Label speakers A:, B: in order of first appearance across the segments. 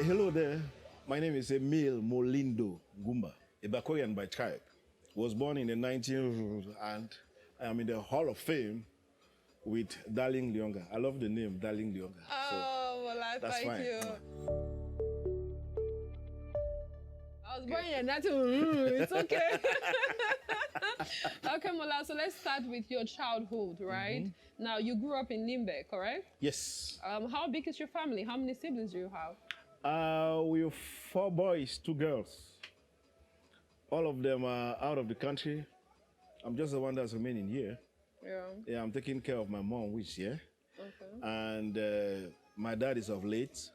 A: Hello there. My name is Emil NGOMBA, a Bakoyan by tribe. Was born in the 1900s and I am in the Hall of Fame with Darling Lyonga. I love the name, Darling Lyonga.
B: Oh, well, thank you. I was born in nothing. It's okay. Okay, Mola, so let's start with your childhood, right? Now, you grew up in Limbe, correct?
A: Yes.
B: How big is your family? How many siblings do you have?
A: We have 4 boys, 2 girls. All of them are out of the country. I'm just the one that's remaining here. Yeah, I'm taking care of my mom, which is here. Okay. And my dad is of late.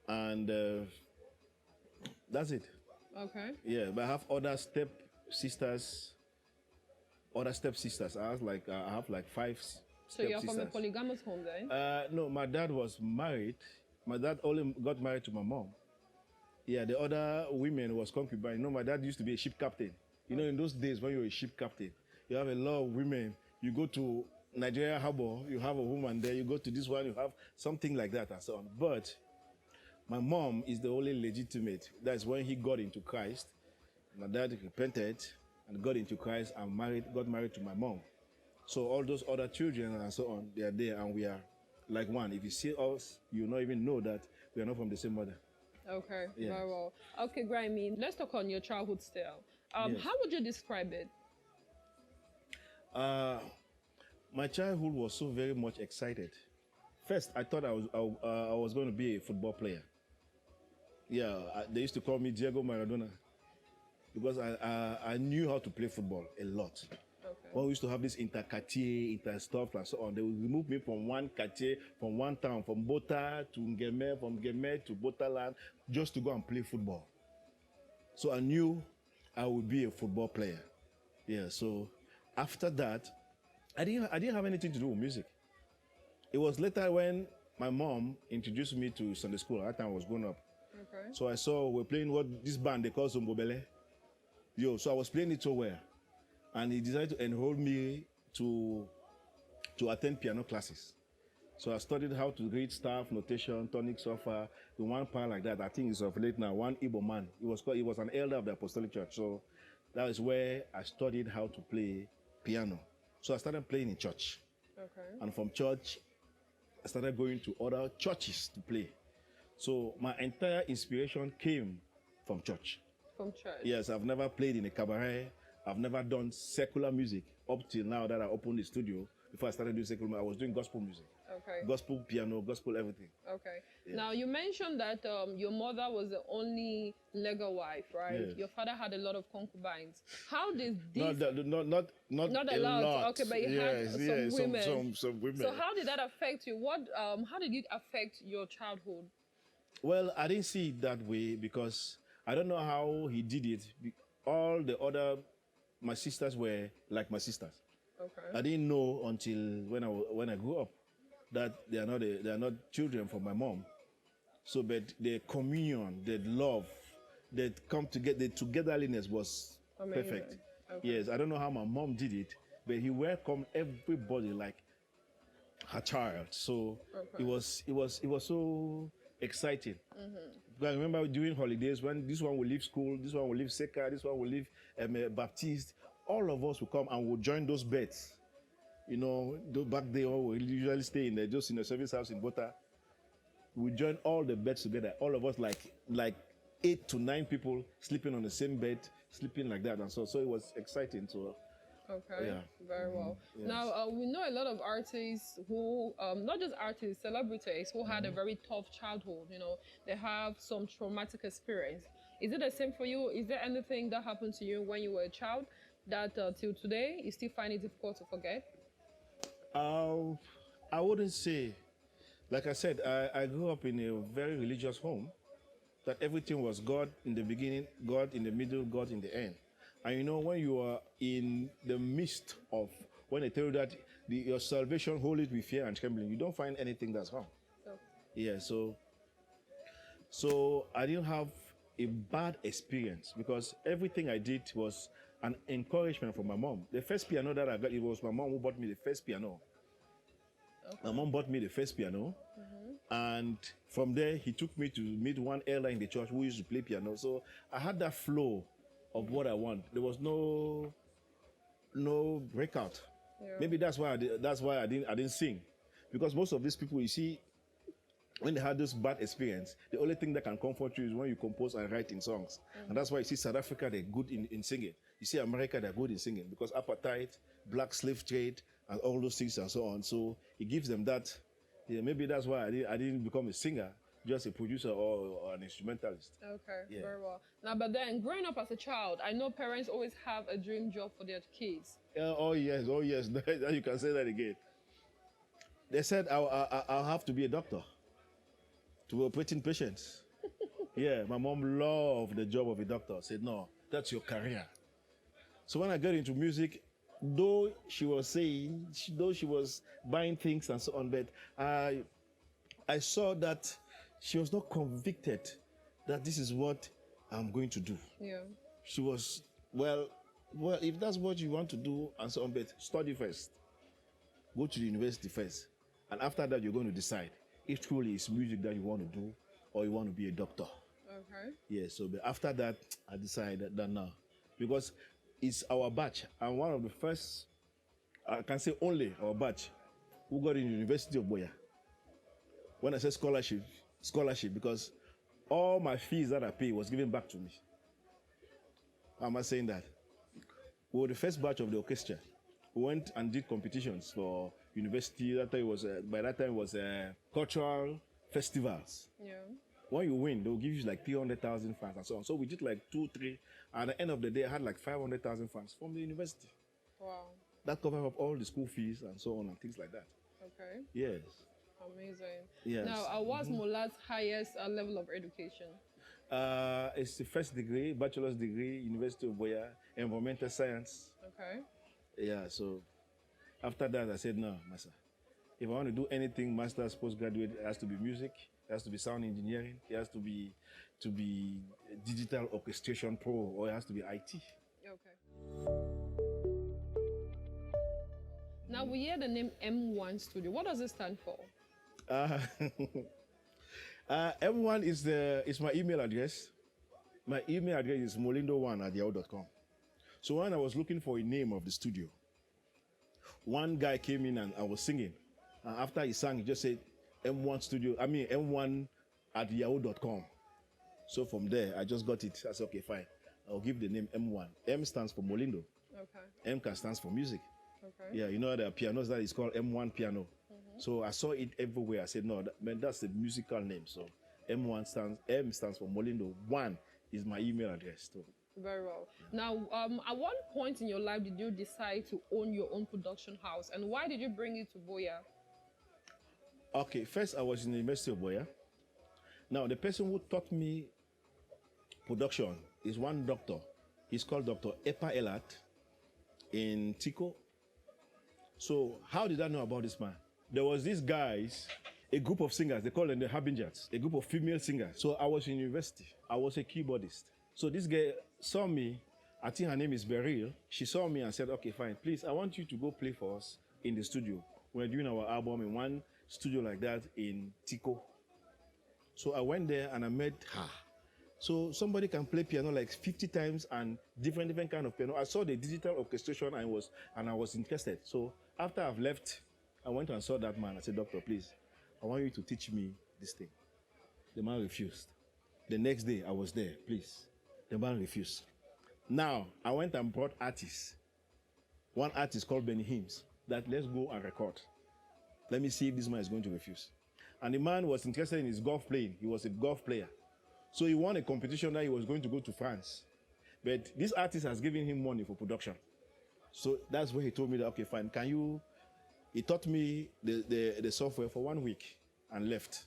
A: And that's it.
B: Okay.
A: Yeah, but I have other step-sisters. I have like 5 step-sisters.
B: So you're from a polygamous home then?
A: No, my dad was married. My dad only got married to my mom. Yeah, the other women was concubine. You know, my dad used to be a ship captain. You know, in those days when you're a ship captain, you have a lot of women. You go to Nigeria Harbor, you have a woman there. You go to this one, you have something like that and so on. But my mom is the only legitimate. That's when he got into Christ. My dad repented and got into Christ and got married to my mom. So all those other children and so on, they are there and we are like one. If you see us, you not even know that we are not from the same mother.
B: Okay, yes. Very well. Okay, Grammy, let's talk on your childhood still.
A: Yes.
B: How would you describe it?
A: My childhood was so very much excited. First, I thought I was going to be a football player. Yeah, they used to call me Diego Maradona because I knew how to play football a lot. Okay. Well, we used to have this inter-quartier, inter-stuff and so on. They would remove me from one quartier, from one town, from Bota to Ngeme, from Ngeme to Botaland, just to go and play football. So I knew I would be a football player. Yeah, so after that, I didn't have anything to do with music. It was later when my mom introduced me to Sunday school. At that time I was growing up. Okay. So I saw we're playing this band they call Zombobele. So I was playing it so well. And he decided to enroll me to attend piano classes. So I studied how to read staff, notation, tonic, solfa, in one part like that. I think it's of late now, one Igbo man. He was an elder of the Apostolic Church. So that is where I studied how to play piano. So I started playing in church. Okay. And from church, I started going to other churches to play. So my entire inspiration came from church.
B: From church?
A: Yes, I've never played in a cabaret. I've never done secular music up till now that I opened the studio. Before I started doing secular music, I was doing gospel music. Okay. Gospel piano, gospel everything. Okay.
B: Yeah. Now, you mentioned that your mother was the only legal wife, right? Yes. Your father had a lot of concubines. How did this...
A: Not a lot.
B: Okay, but you had some women.
A: Some women.
B: So how did that affect you? How did it affect your childhood?
A: Well, I didn't see it that way because I don't know how he did it. All the other... My sisters were like my sisters. Okay. I didn't know until when I grew up that they are not children from my mom. So, but the communion, the love, that come together, the togetherness was perfect. Okay. Yes, I don't know how my mom did it, but he welcomed everybody like her child. So it was so exciting. Mm-hmm. I remember during holidays when this one will leave school, this one will leave Seka, this one will leave Baptiste. All of us will come and will join those beds. You know, back there we usually stay in just in the service house in Bota. We join all the beds together. All of us like 8 to 9 people sleeping on the same bed, sleeping like that, and so it was exciting. So.
B: Okay, yeah. Very well. Yes. Now, we know a lot of artists who, not just artists, celebrities who had a very tough childhood, you know, they have some traumatic experience. Is it the same for you? Is there anything that happened to you when you were a child that till today you still find it difficult to forget?
A: I wouldn't say. Like I said, I grew up in a very religious home, that everything was God in the beginning, God in the middle, God in the end. And you know, when you are in the midst of, when they tell you that your salvation hold it with fear and trembling, you don't find anything that's wrong. Oh. Yeah, so I didn't have a bad experience because everything I did was an encouragement from my mom. The first piano that I got, it was my mom who bought me the first piano. Okay. My mom bought me the first piano, And from there, he took me to meet one elder in the church who used to play piano. So I had that flow of what I want. There was no breakout.
B: Yeah.
A: Maybe that's why I didn't sing, because most of these people, you see, when they had this bad experience, the only thing that can comfort you is when you compose and write in songs. And that's why you see South Africa, they're good in singing. You see America, they're good in singing because apartheid, black slave trade, and all those things and so on. So it gives them that. Yeah, maybe that's why I didn't become a singer, just a producer or an instrumentalist.
B: Okay,
A: Yeah.
B: very well. Now, but then growing up as a child, I know parents always have a dream job for their kids.
A: Oh yes. You can say that again. They said I'll have to be a doctor to be operating patients. Yeah, my mom loved the job of a doctor. Said, no, that's your career. So when I got into music, though she was buying things and so on, but I saw that she was not convicted that this is what I'm going to do.
B: Yeah.
A: She was, well, if that's what you want to do and so on, but study first. Go to the university first. And after that, you're going to decide if truly it's music that you want to do or you want to be a doctor.
B: Okay.
A: Yeah, so but after that, I decided that now. Because it's our batch. I'm one of the first, I can say only our batch, who got in the University of Boya. When I say scholarship, because all my fees that I pay was given back to me. How am I saying that? We were the first batch of the orchestra. We went and did competitions for university. By that time it was cultural festivals.
B: Yeah.
A: When you win, they'll give you like 300,000 francs and so on. So we did like 2, 3. And at the end of the day, I had like 500,000 francs from the university.
B: Wow.
A: That covered up all the school fees and so on and things like that.
B: Okay.
A: Yes.
B: Amazing.
A: Yes.
B: Now, what's Mola's highest level of education?
A: It's the first degree, bachelor's degree, University of Boya, environmental science.
B: Okay.
A: Yeah, so after that, I said, no, master. If I want to do anything, master's, postgraduate, it has to be music, it has to be sound engineering, it has to be digital orchestration pro, or it has to be IT.
B: Okay. Now we hear the name M1 Studio. What does it stand for?
A: M1 is my email address. My email address is molindo1@yahoo.com. So when I was looking for a name of the studio, one guy came in and I was singing. And after he sang, he just said M1@yahoo.com. So from there, I just got it. I said, okay, fine. I'll give the name M1. M stands for Molindo.
B: Okay.
A: M stands for music.
B: Okay.
A: Yeah, you know the pianos that is called M1 piano. So I saw it everywhere. I said, no, that's the musical name. So M stands for Molindo. 1 is my email address. So.
B: Very well. Now, at what point in your life did you decide to own your own production house, and why did you bring it to Boya?
A: Okay, first I was in the University of Boya. Now, the person who taught me production is one doctor. He's called Dr. Epa Elat in Tico. So how did I know about this man? There was these guys, a group of singers, they call them the Harbingers, a group of female singers. So I was in university. I was a keyboardist. So this girl saw me, I think her name is Beryl. She saw me and said, okay, fine, please, I want you to go play for us in the studio. We're doing our album in one studio like that in Tico. So I went there and I met her. So somebody can play piano like 50 times and different kind of piano. I saw the digital orchestration and I was interested. So after I've left, I went and saw that man. I said, doctor, please, I want you to teach me this thing. The man refused. The next day I was there, please. The man refused. Now, I went and brought artists. One artist called Benny Hims, that let's go and record. Let me see if this man is going to refuse. And the man was interested in his golf playing. He was a golf player. So he won a competition that he was going to go to France. But this artist has given him money for production. So that's where he told me that, okay, fine, he taught me the software for 1 week and left.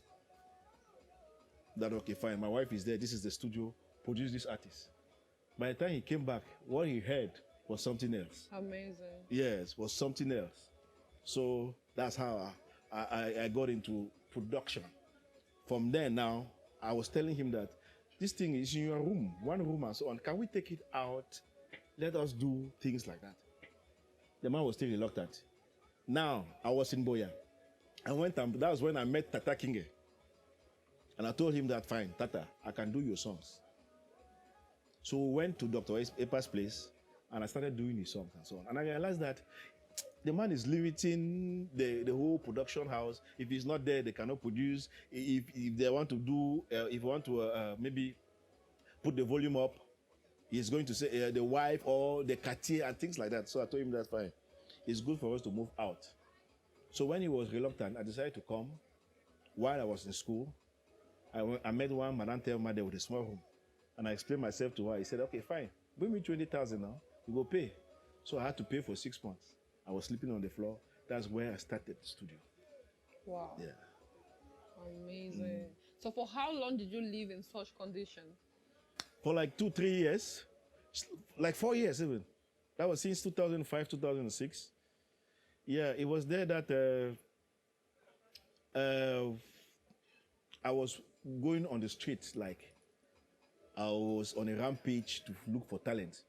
A: That, okay, fine, my wife is there, this is the studio, produce this artist. By the time he came back, what he heard was something else.
B: Amazing.
A: Yes, was something else. So that's how I got into production. From there now, I was telling him that this thing is in your room, one room and so on. Can we take it out? Let us do things like that. The man was still reluctant. Now, I was in Boya. I went and that was when I met Tata Kinge. And I told him that, fine, Tata, I can do your songs. So we went to Dr. Epa's place, and I started doing his songs and so on. And I realized that the man is limiting the whole production house. If he's not there, they cannot produce. If they want to do, if you want to maybe put the volume up, he's going to say the wife or the Cartier and things like that. So I told him that's fine. It's good for us to move out. So when he was reluctant, I decided to come. While I was in school, I met one Madame Thelma there with a small room. And I explained myself to her. He said, okay, fine. Bring me 20,000 now. You go pay. So I had to pay for 6 months. I was sleeping on the floor. That's where I started the studio.
B: Wow.
A: Yeah.
B: Amazing. So for how long did you live in such conditions?
A: For like 2-3 years. Like 4 years even. That was since 2005, 2006. Yeah, it was there that I was going on the streets like I was on a rampage to look for talent.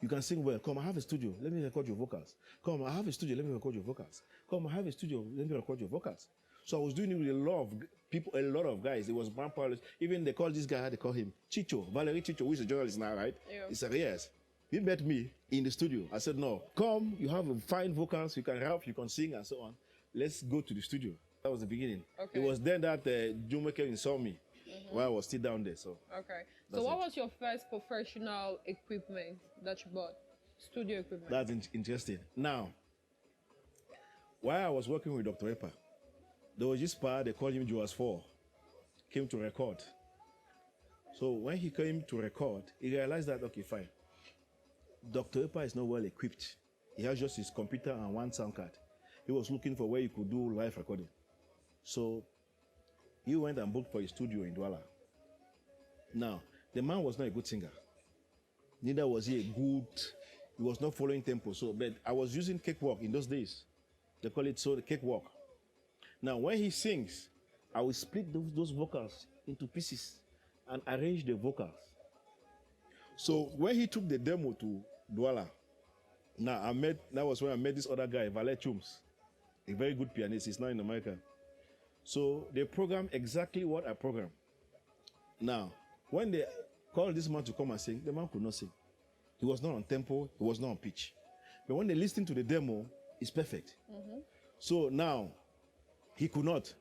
A: You can sing well. Come, I have a studio. Let me record your vocals. Come, I have a studio. Let me record your vocals. Come, I have a studio. Let me record your vocals. So I was doing it with a lot of people, a lot of guys. It was manpower. Even they call this guy, they call him Chicho, Valerie Chicho, who is a journalist now, right?
B: Yeah.
A: He said, yes. He met me in the studio. I said, no, come, you have fine vocals, you can rap, you can sing, and so on. Let's go to the studio. That was the beginning.
B: Okay.
A: It was then that Jumeke saw me while I was still down there. So
B: okay. So what was your first professional equipment that you bought? Studio equipment.
A: That's interesting. Now, while I was working with Dr. Epa, there was this part, they called him Joas 4, came to record. So when he came to record, he realized that, okay, fine. Dr. Epa is not well equipped. He has just his computer and one sound card. He was looking for where he could do live recording. So he went and booked for a studio in Douala. Now, the man was not a good singer. Neither was he a good, he was not following tempo. So, but I was using cakewalk in those days. They call it so the cakewalk. Now, when he sings, I will split those vocals into pieces and arrange the vocals. So when he took the demo to Douala, now that was when I met this other guy, Valet Chums, a very good pianist. He's now in America. So they programmed exactly what I programmed. Now, when they called this man to come and sing, the man could not sing. He was not on tempo, he was not on pitch. But when they listened to the demo, it's perfect. So now, he could not.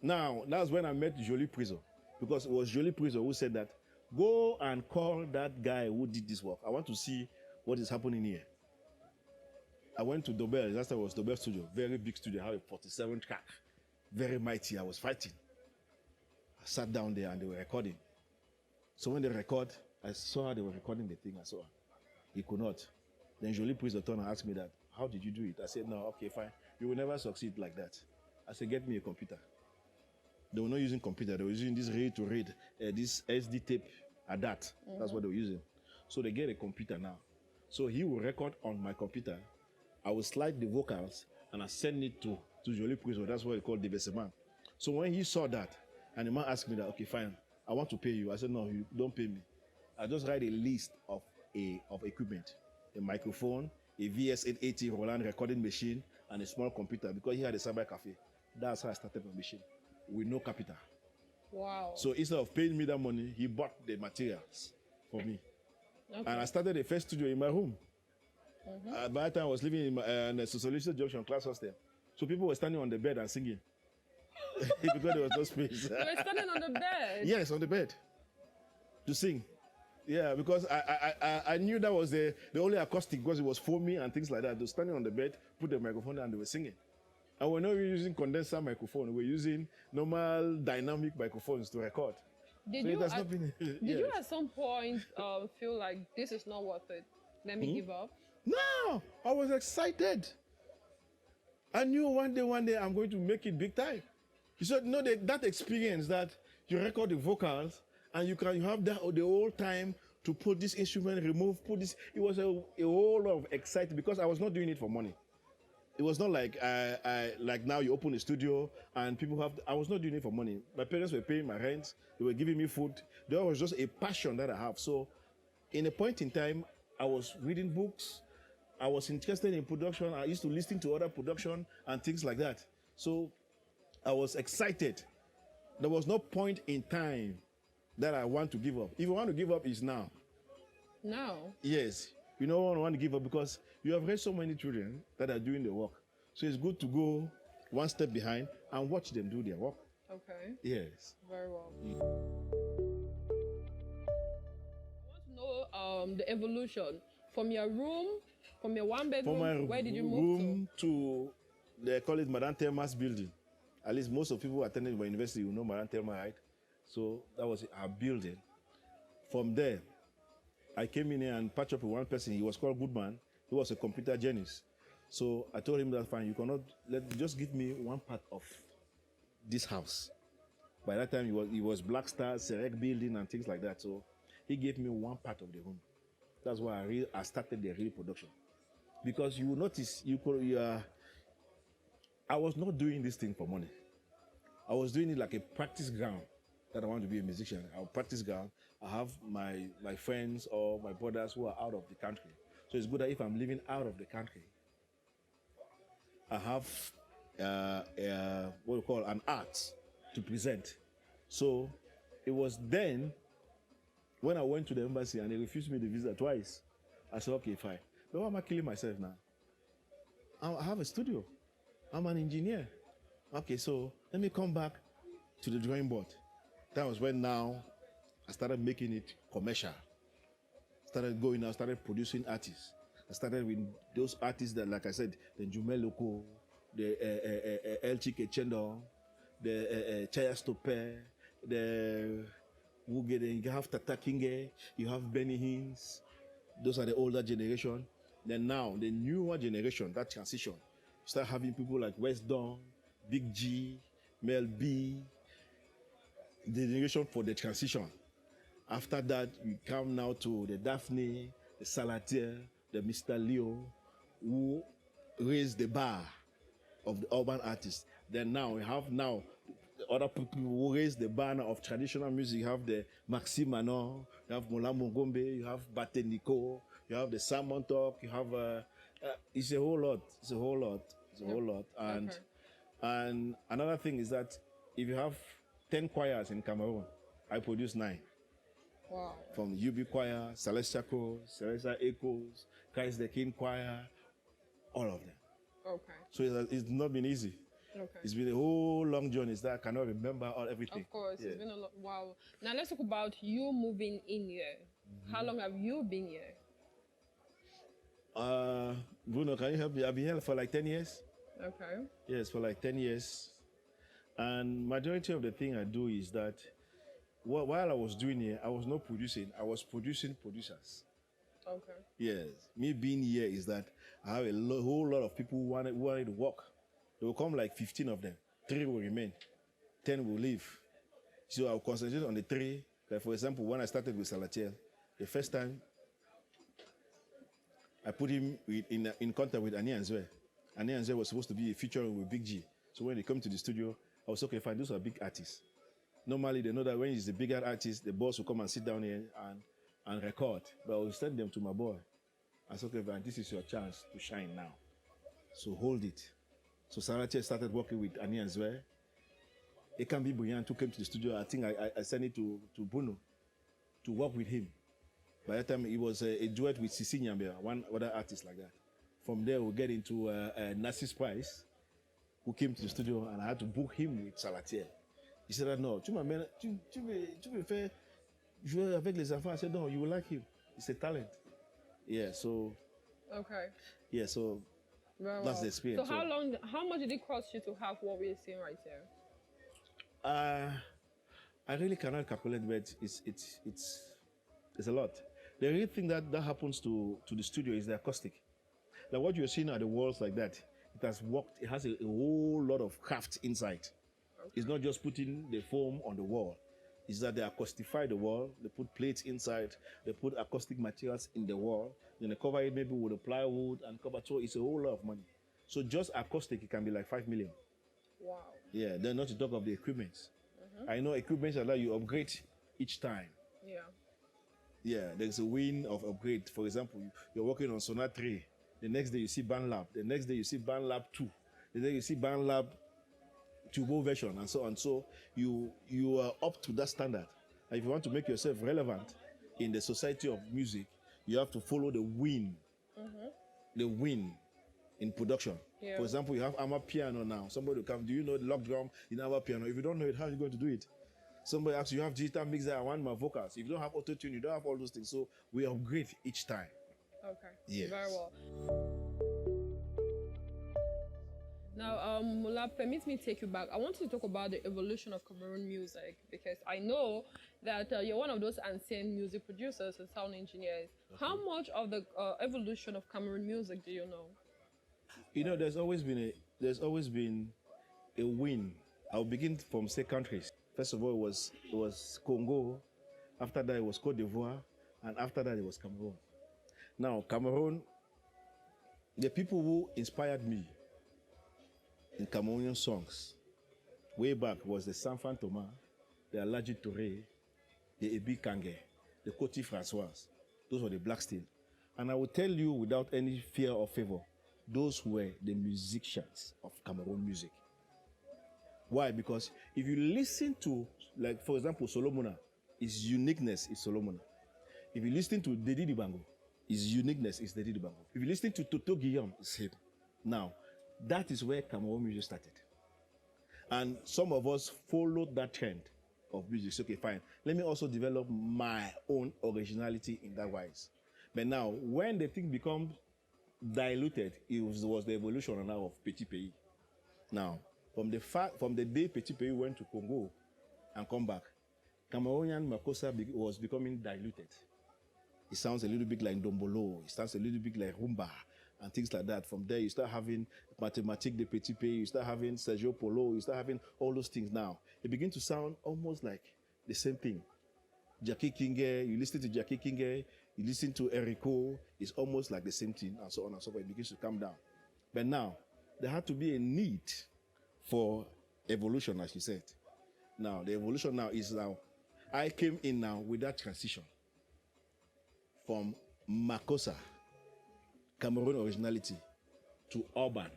A: Now, that's when I met Jolie Priso, because it was Jolie Priso who said that, go and call that guy who did this work. I want to see what is happening here. I went to Dobel. Last time was Dobel Studio. Very big studio. I had a 47 track. Very mighty. I was fighting. I sat down there and they were recording. So when they record, I saw how they were recording the thing and so on. He could not. Then Jolie Priso turned and asked me that, how did you do it? I said, no, okay, fine. You will never succeed like that. I said, get me a computer. They were not using computer. They were using this read-to-read, this SD tape at that. That's what they were using. So they get a computer now. So he will record on my computer. I will slide the vocals and I send it to Jolie Priso. That's what they call déversement. So when he saw that, and the man asked me that, okay, fine, I want to pay you. I said, no, you don't pay me. I just write a list of equipment, a microphone, a VS880 Roland recording machine, and a small computer, because he had a cyber cafe. That's how I started my machine, with no capital.
B: Wow. So
A: instead of paying me that money, he bought the materials for me. Okay. And I started the first studio in my room. By that time, I was living in a Socialist Junction class hostel. So people were standing on the bed and singing. Because there was no space.
B: You were standing on the bed?
A: Yes, on the bed. To sing. Yeah, because I knew that was the only acoustic, because it was foamy and things like that. They were standing on the bed, put the microphone and they were singing. And we're not using condenser microphone. We're using normal dynamic microphones to record.
B: Did you at some point feel like this is not worth it? Let me give up?
A: No, I was excited. I knew one day I'm going to make it big time. You said, no, that experience that you record the vocals and you have the whole time to put this instrument, put this. It was a whole lot of excitement, because I was not doing it for money. It was not like like now you open a studio and people have. I was not doing it for money. My parents were paying my rent. They were giving me food. There was just a passion that I have. So, in a point in time, I was reading books. I was interested in production. I used to listen to other production and things like that. So, I was excited There was no point in time that I want to give up. If you want to give up, it's now.
B: Now?
A: Yes. You don't want to give up because you have raised so many children that are doing the work. So it's good to go one step behind and watch them do their work.
B: Okay.
A: Yes.
B: Very well. I want to know the evolution from your room, from your one bedroom. Where did you move
A: to? They call it Madame Thelma's building. At least most of people who attended my university will know Madame Thelma, right? So that was our building. From there, I came in here and patched up with one person. He was called Goodman. He was a computer genius. So I told him that fine, you cannot just give me one part of this house. By that time, it was Black Star, Serek building and things like that. So he gave me one part of the room. That's why I started the real production. Because you will notice, I was not doing this thing for money. I was doing it like a practice ground that I want to be a musician. I'll practice ground. I have my friends or my brothers who are out of the country. So it's good that if I'm living out of the country, I have what we call an art to present. So it was then when I went to the embassy and they refused me the visa twice. I said, okay, fine. But why am I killing myself now? I have a studio. I'm an engineer. Okay, so let me come back to the drawing board. That was when now I started making it commercial. Started going out, started producing artists. I started with those artists that, like I said, the Jume Loco, the El Chique Chendo, the Chaya Stope, the Wugede, you have Tata Kinge, you have Benny Hins. Those are the older generation. Then now, the newer generation, that transition, start having people like West Dawn, Big G, Mel B, the generation for the transition. After that, we come now to the Daphne, the Salatier, the Mr. Leo, who raised the bar of the urban artists. Then now, we have now the other people who raise the banner of traditional music. You have the Maxime Manon, you have Emil NGOMBA, you have Bate Nico, you have the Salmon Talk, you have, it's a whole lot, it's a whole lot, it's a whole lot. And another thing is that if you have 10 choirs in Cameroon, I produce 9.
B: Wow. From
A: UB Choir, Celestial Chorus, Celestial Echoes, Christ the King Choir, all of them.
B: Okay.
A: So it's not been easy.
B: Okay.
A: It's been a whole long journey that I cannot remember everything.
B: Of course, yeah. It's been a lot. Wow. Now let's talk about you moving in here. Mm-hmm. How long have you been here?
A: Bruno, can you help me? I've been here for like 10 years.
B: Okay.
A: Yes, for like 10 years. And majority of the thing I do is that while I was doing here, I was not producing. I was producing producers.
B: Okay.
A: Yes. Me being here is that I have a whole lot of people who wanted to work. They will come like 15 of them. 3 will remain. 10 will leave. So I'll concentrate on the 3. Like for example, when I started with Salatiel, the first time I put him in contact with Ani Anzwe. Ani Anzwe was supposed to be a featuring with Big G. So when they come to the studio, I was okay, fine, those are big artists. Normally, they know that when he's the bigger artist, the boss will come and sit down here and record. But I will send them to my boy. I said, okay, fine, this is your chance to shine now. So hold it. So Salatiel started working with Ani Anzwe. Ekambi Buyan who came to the studio. I think I sent it to Bruno to work with him. By that time, it was a duet with Sisi Nyambia, one other artist like that. From there, we get into Narcisse Price, who came to the studio, and I had to book him with Salatiel. He said, no, tu me fais jouer avec les enfants. I said, no, you will like him. He's a talent. Yeah, so.
B: Okay.
A: Yeah, so
B: very
A: that's the experience.
B: So how much did it cost you to have what we're seeing right here?
A: I really cannot calculate, but it's a lot. The real thing that happens to the studio is the acoustic. Like what you're seeing at the walls like that, it has worked, it has a whole lot of craft inside. Okay. It's not just putting the foam on the wall. It's that they acoustify the wall, they put plates inside, they put acoustic materials in the wall, then they cover it maybe with a plywood and cover, so it's a whole lot of money. So just acoustic, it can be like 5 million.
B: Wow.
A: Yeah, then not to talk of the equipment. Mm-hmm. I know equipment allow you upgrade each time.
B: Yeah.
A: Yeah, there's a win of upgrade. For example, you're working on Sonar 3. The next day you see BandLab. The next day you see BandLab 2. The day you see BandLab turbo version and so on. So you are up to that standard. And if you want to make yourself relevant in the society of music, you have to follow the wind. The wind in production.
B: Yeah.
A: For example, you have amapiano now. Somebody will come, do you know the lock drum in amapiano? If you don't know it, how are you going to do it? Somebody asks you, have digital mixer, I want my vocals. If you don't have auto-tune, you don't have all those things. So we upgrade each time.
B: Okay.
A: Yes.
B: Very well. Now, Mula, permit me to take you back. I want to talk about the evolution of Cameroon music because I know that you're one of those ancient music producers and sound engineers. Okay. How much of the evolution of Cameroon music do you know? You know,
A: there's always been a win. I'll begin from say countries. First of all, it was Congo. After that, it was Côte d'Ivoire, and after that, it was Cameroon. Now, Cameroon, the people who inspired me in Cameroonian songs way back was the Sanfan Thomas, the Alaji Touré, the Ebi Kange, the Koti Francois. Those were the Black Steel. And I will tell you without any fear or favor, those were the musicians of Cameroon music. Why? Because if you listen to, like, for example, Solomona, his uniqueness is Solomona. If you listen to Dedi Dibango, his uniqueness is Dedi Dibango. If you listen to Toto Guillaume, it's him. Now, that is where Cameroon music started. And some of us followed that trend of music. So, okay, fine. Let me also develop my own originality in that wise. But now, when the thing becomes diluted, it was the evolution now of Petit Pays. Now, from the day Petit Pays went to Congo and come back, Cameroonian Makossa was becoming diluted. It sounds a little bit like Dombolo. It sounds a little bit like Rumba and things like that. From there, you start having Mathématique de Petit Pays. You start having Sergio Polo. You start having all those things now. It begins to sound almost like the same thing. Jackie Kinge, you listen to Jackie Kinge, you listen to Erico, it's almost like the same thing, and so on and so forth. It begins to come down. But now, there had to be a need for evolution, as you said. Now, the evolution now is now, I came in now with that transition from Makossa, Cameroon originality, to urban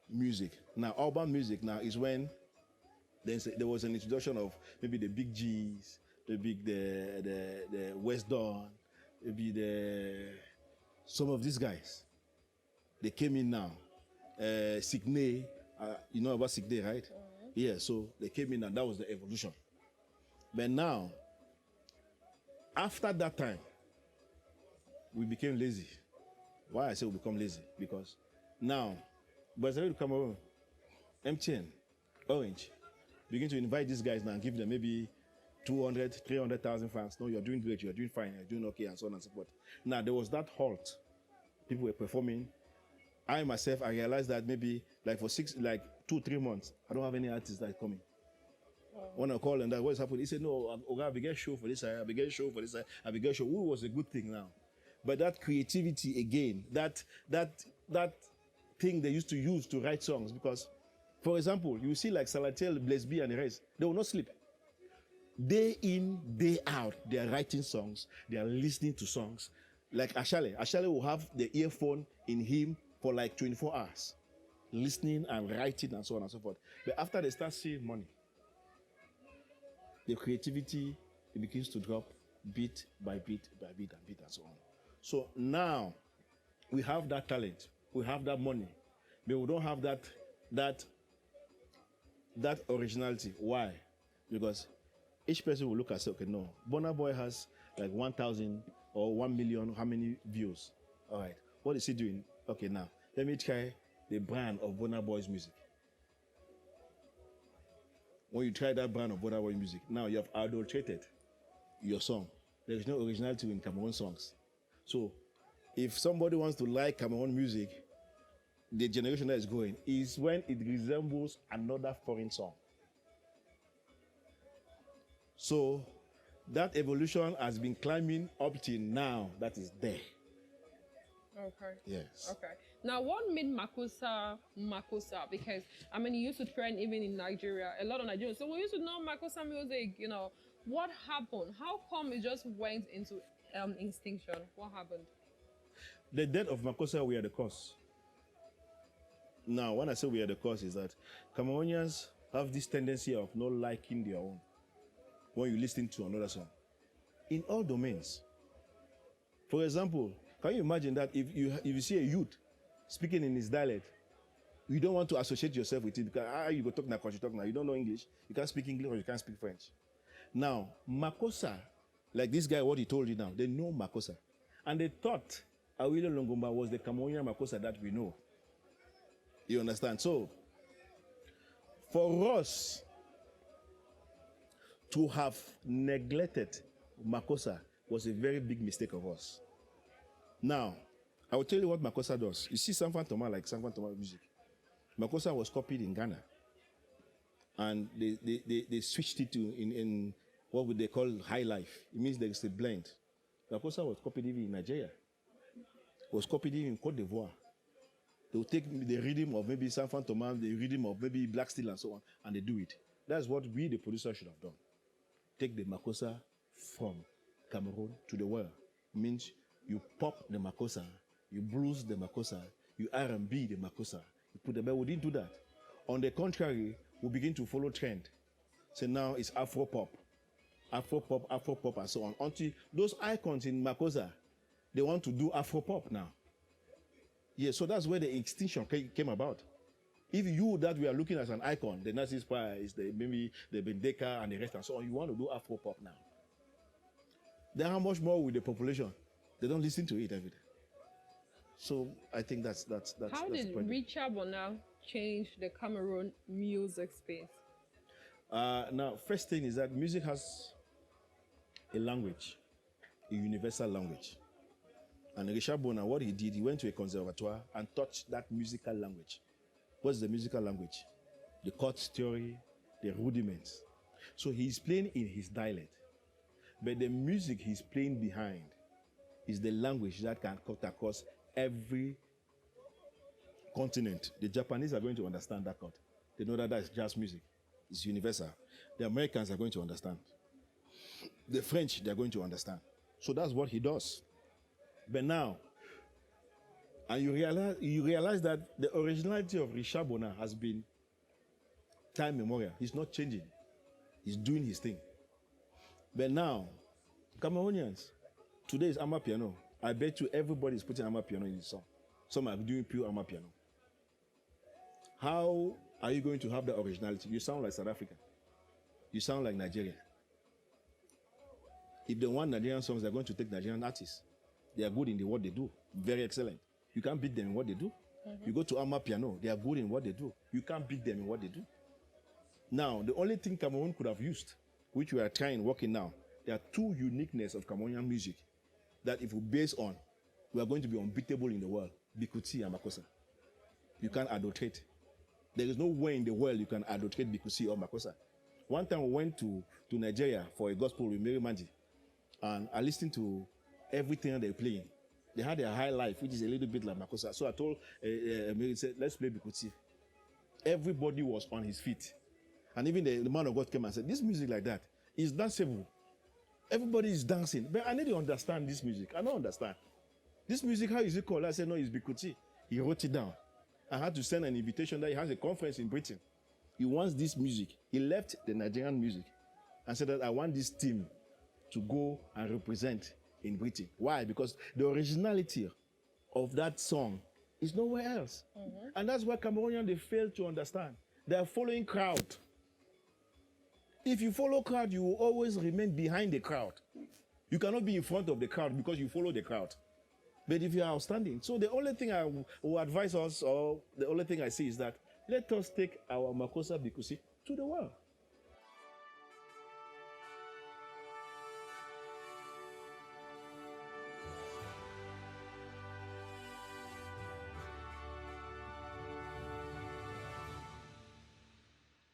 A: music. Now, urban music now is when there was an introduction of maybe the Big G's, the West Dawn, maybe some of these guys. They came in now. Signé, you know about Signé, right? Mm-hmm. Yeah, so they came in and that was the evolution. But now, after that time, we became lazy. Why I say we become lazy? Because now, by the way, Cameroon, MTN, Orange, begin to invite these guys now and give them maybe 200, 300,000 fans. No, you're doing great, you're doing fine, you're doing okay, and so on and so forth. Now, there was that halt. People were performing. I myself, I realized that maybe like for 2-3 months, I don't have any artists that are coming. When I call and that what's happening, he said, no, I began show for this, I began show for this, I began show. Who was a good thing now? But that creativity again, that thing they used to use to write songs, because, for example, you see like Salatel, Blesby, and the rest, they will not sleep. Day in, day out, they are writing songs, they are listening to songs. Like Ashale will have the earphone in him for like 24 hours, listening and writing and so on and so forth. But after they start seeing money, the creativity, it begins to drop bit by bit by bit and bit and so on. So now we have that talent, we have that money, but we don't have that originality. Why? Because each person will look and say, okay, no, Burna Boy has like 1,000 or 1 million, how many views? All right, what is he doing? Okay, now let me try the brand of Burna Boy's music. When you try that brand of Burna Boy music, now you have adulterated your song. There is no originality in Cameroon songs. So if somebody wants to like Cameroon music, the generation that is going is when it resembles another foreign song. So that evolution has been climbing up till now. That is there.
B: Okay.
A: Yes.
B: Okay. Now, what made Makossa? Because, I mean, it used to trend even in Nigeria. A lot of Nigerians. So we used to know Makossa music, you know. What happened? How come it just went into extinction? What happened?
A: The death of Makossa were the cause. Now, when I say we are the cause, is that Cameroonians have this tendency of not liking their own when you listen to another song. In all domains. For example, can you imagine that if you see a youth speaking in his dialect, you don't want to associate yourself with it because you go talk now, you talk now. You don't know English. You can't speak English or you can't speak French. Now, Makossa, like this guy, what he told you now, they know Makossa. And they thought Emil NGOMBA was the Cameroonian Makossa that we know. You understand? So, for us to have neglected Makossa was a very big mistake of us. Now, I will tell you what Makossa does. You see Sanfan Toma, like Sanfan Toma music. Makossa was copied in Ghana. And they switched it to in what would they call high life. It means there is a blend. Makossa was copied even in Nigeria. It was copied even in Côte d'Ivoire. They will take the rhythm of maybe Sanfan Toma, the rhythm of maybe Black Steel and so on, and they do it. That's what we, the producer, should have done. Take the Makossa from Cameroon to the world. It means you pop the Makossa, you blues the Makossa, you R&B the Makossa, you put the bell. We didn't do that. On the contrary, we begin to follow trend. So now it's Afro pop, and so on. Until those icons in Makossa, they want to do Afro pop now. Yeah, so that's where the extinction came about. If you that we are looking as an icon, the Nazi Spy is maybe the Bendeka and the rest and so on, you want to do Afro pop now. Then how much more with the population? They don't listen to it every day. So I think that's
B: how did Rechercher change the Cameroon music space?
A: Now, first thing is that music has a language, a universal language. And Rechercher, what he did, he went to a conservatoire and taught that musical language. What's the musical language? The chord theory, the rudiments. So he's playing in his dialect. But the music he's playing behind is the language that can cut across every continent. The Japanese are going to understand that chord. They know that that's jazz music. It's universal. The Americans are going to understand. The French, they're going to understand. So that's what he does. But now, and you realize that the originality of Rechercher has been time memorial. He's not changing. He's doing his thing. But now, Cameroonians, today is Amapiano. I bet you everybody is putting Amapiano in his song. Some are doing pure Amapiano. How are you going to have the originality? You sound like South Africa. You sound like Nigeria. If they want Nigerian songs, they're going to take Nigerian artists. They are good in what they do. Very excellent. You can't beat them in what they do. Mm-hmm. You go to Amapiano, they are good in what they do. You can't beat them in what they do. Now, the only thing Cameroon could have used, which we are trying working now, there are two uniqueness of Cameroonian music that if we base on, we are going to be unbeatable in the world. Bikutsi and Makossa. You can't adulterate. There is no way in the world you can adulterate Bikutsi or Makossa. One time we went to Nigeria for a gospel with Mary Manji, and I listened to everything they're playing. They had a high life, which is a little bit like Makossa. So I told Mary, said, let's play Bikutsi. Everybody was on his feet. And even the man of God came and said, this music like that is danceable. Everybody is dancing. But I need to understand this music. I don't understand. This music, how is it called? I said, no, it's Bikutsi. He wrote it down. I had to send an invitation that he has a conference in Britain. He wants this music. He left the Nigerian music and said that I want this team to go and represent in Britain. Why? Because the originality of that song is nowhere else. Mm-hmm. And that's why Cameroonians, they fail to understand. They are following crowd. If you follow crowd, you will always remain behind the crowd. You cannot be in front of the crowd because you follow the crowd. But if you are outstanding, so the only thing I will advise us, or the only thing I see is that let us take our Makossa Bikutsi to the world.